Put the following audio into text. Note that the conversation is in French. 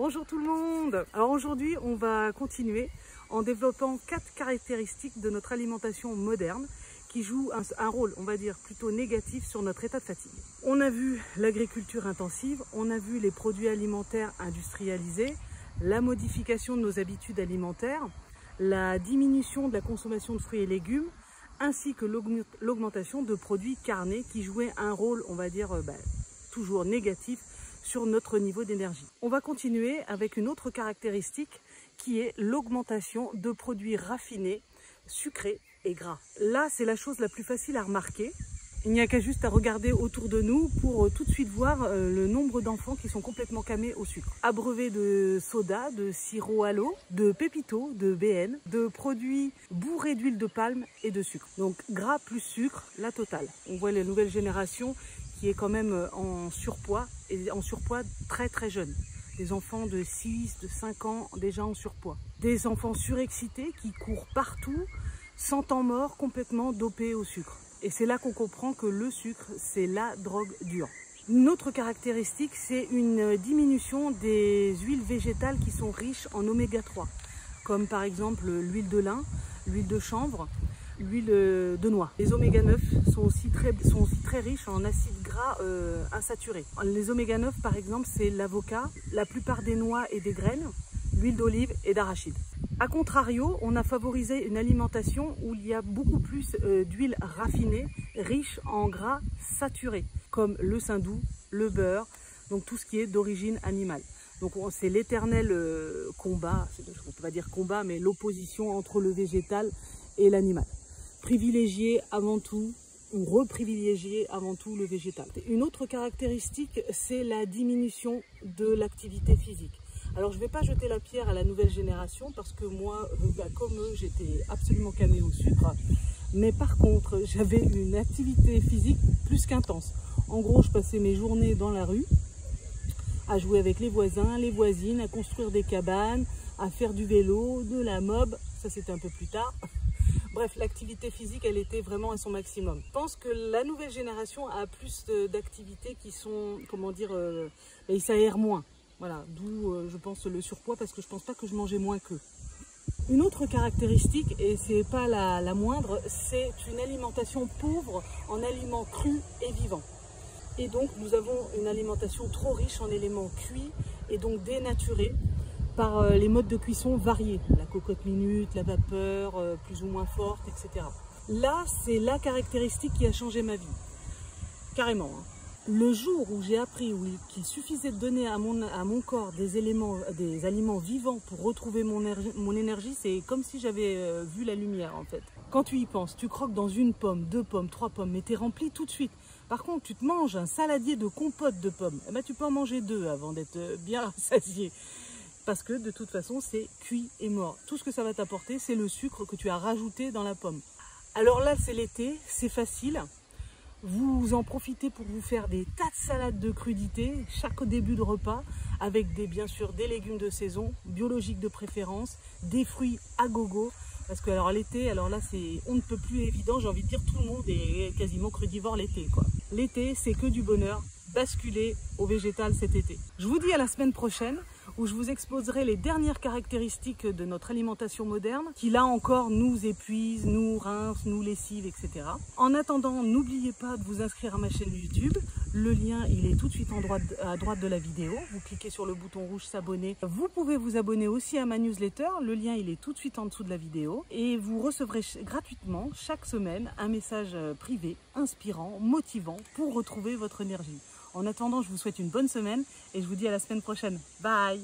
Bonjour tout le monde. Alors aujourd'hui, on va continuer en développant 4 caractéristiques de notre alimentation moderne qui jouent un rôle, on va dire, plutôt négatif sur notre état de fatigue. On a vu l'agriculture intensive, on a vu les produits alimentaires industrialisés, la modification de nos habitudes alimentaires, la diminution de la consommation de fruits et légumes, ainsi que l'augmentation de produits carnés qui jouaient un rôle, on va dire, toujours négatif sur notre niveau d'énergie. On va continuer avec une autre caractéristique qui est l'augmentation de produits raffinés, sucrés et gras. Là, c'est la chose la plus facile à remarquer. Il n'y a qu'à juste à regarder autour de nous pour tout de suite voir le nombre d'enfants qui sont complètement camés au sucre. Abreuvés de soda, de sirop à l'eau, de pépito, de BN, de produits bourrés d'huile de palme et de sucre. Donc gras plus sucre, la totale. On voit la nouvelle génération qui est quand même en surpoids et en surpoids très jeune. Des enfants de 6, de 5 ans déjà en surpoids. Des enfants surexcités qui courent partout, sans temps mort, complètement dopés au sucre. Et c'est là qu'on comprend que le sucre, c'est la drogue dure. Une autre caractéristique, c'est une diminution des huiles végétales qui sont riches en oméga 3, comme par exemple l'huile de lin, l'huile de chanvre, l'huile de noix. Les oméga 9 sont aussi très riches en acides gras insaturés. Les oméga 9, par exemple, c'est l'avocat, la plupart des noix et des graines, l'huile d'olive et d'arachide. A contrario, on a favorisé une alimentation où il y a beaucoup plus d'huiles raffinées, riches en gras saturés, comme le saindoux, le beurre, donc tout ce qui est d'origine animale. Donc c'est l'éternel combat, on ne peut pas dire combat, mais l'opposition entre le végétal et l'animal. Privilégier avant tout, ou reprivilégier avant tout le végétal. Une autre caractéristique, c'est la diminution de l'activité physique. Alors je ne vais pas jeter la pierre à la nouvelle génération parce que moi, comme eux, j'étais absolument camée au sucre. Mais par contre, j'avais une activité physique plus qu'intense. En gros, je passais mes journées dans la rue, à jouer avec les voisins, les voisines, à construire des cabanes, à faire du vélo, de la mob. Ça, c'était un peu plus tard. Bref, l'activité physique, elle était vraiment à son maximum. Je pense que la nouvelle génération a plus d'activités qui sont, comment dire, ils s'aèrent moins. Voilà, d'où je pense le surpoids, parce que je pense pas que je mangeais moins qu'eux. Une autre caractéristique, et c'est pas la moindre, c'est une alimentation pauvre en aliments crus et vivants. Et donc nous avons une alimentation trop riche en éléments cuits et donc dénaturés par les modes de cuisson variés. La cocotte minute, la vapeur, plus ou moins forte, etc. Là, c'est la caractéristique qui a changé ma vie. Carrément, hein. Le jour où j'ai appris qu'il suffisait de donner à mon corps des aliments vivants pour retrouver mon énergie, c'est comme si j'avais vu la lumière en fait. Quand tu y penses, tu croques dans une pomme, 2 pommes, 3 pommes, mais t'es rempli tout de suite. Par contre, tu te manges un saladier de compote de pommes, eh ben, tu peux en manger 2 avant d'être bien rassasié. Parce que de toute façon, c'est cuit et mort. Tout ce que ça va t'apporter, c'est le sucre que tu as rajouté dans la pomme. Alors là, c'est l'été, c'est facile. Vous en profitez pour vous faire des tas de salades de crudités chaque début de repas avec bien sûr des légumes de saison, biologiques de préférence, des fruits à gogo. Parce que alors l'été, alors là c'est on ne peut plus évident, j'ai envie de dire tout le monde est quasiment crudivore l'été quoi. L'été c'est que du bonheur, basculer au végétal cet été. Je vous dis à la semaine prochaine où je vous exposerai les dernières caractéristiques de notre alimentation moderne qui là encore nous épuisent, nous rincent, nous lessivent, etc. En attendant, n'oubliez pas de vous inscrire à ma chaîne YouTube. Le lien, il est tout de suite à droite de la vidéo. Vous cliquez sur le bouton rouge s'abonner. Vous pouvez vous abonner aussi à ma newsletter. Le lien, il est tout de suite en dessous de la vidéo. Et vous recevrez gratuitement chaque semaine un message privé, inspirant, motivant pour retrouver votre énergie. En attendant, je vous souhaite une bonne semaine et je vous dis à la semaine prochaine. Bye!